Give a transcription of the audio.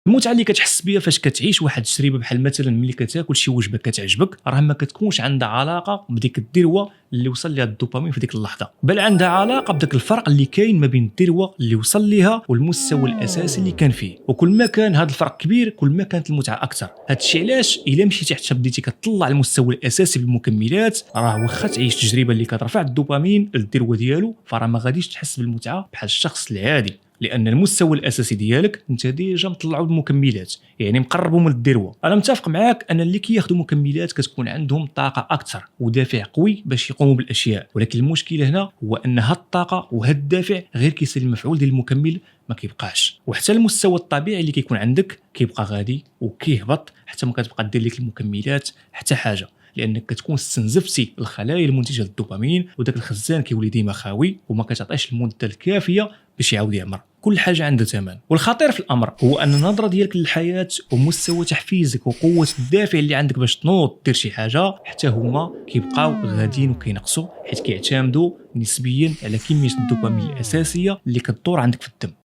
المتعه اللي كتحس بها فاش كتعيش واحد التجربه بحال مثلا ملي كتاكل شي وجبه كتعجبك، راه ما كتكونش عندها علاقه بديك الذروه اللي وصل ليها الدوبامين في ديك اللحظه، بل عندها علاقه بداك الفرق اللي كاين ما بين الذروه اللي وصل ليها والمستوى الاساسي اللي كان فيه. وكل ما كان هذا الفرق كبير كل ما كانت المتعه اكثر. هذا الشيء علاش الا مشيتي حتى بديتي كتطلع المستوى الاساسي بالمكملات، راه واخا تعيش تجربه اللي كترفع الدوبامين للذروه ديالو، فراه ما غاديش تحس بالمتعه بحال الشخص العادي، لان المستوى الاساسي ديالك انت ديجا مطلعو بالمكملات، يعني مقربوا من الذروه. انا متفق معاك ان اللي كياخذوا مكملات كتكون عندهم طاقه اكثر ودافع قوي باش يقوموا بالاشياء، ولكن المشكله هنا هو ان هاد الطاقه وهاد الدافع غير كيسالي المفعول ديال المكمل ما كيبقاش، وحتى المستوى الطبيعي اللي كيكون عندك كيبقى غادي وكيهبط حتى ما كتبقى دير لك المكملات حتى حاجه، لانك كتكون استنزفتي الخلايا المنتجه للدوبامين، وداك الخزان كيولي ديما خاوي وما كتعطيش المده الكافيه باش يعاود يعمر. كل حاجه عندها ثمن، والخطير في الامر هو ان النظره ديالك للحياه ومستوى تحفيزك وقوه الدافع اللي عندك باش تنوض دير شي حاجه حتى هما كيبقاو غاديين وكينقصوا، حيت كيعتمدوا نسبيا على كميه الدوبامين الاساسيه اللي كتدور عندك في الدم.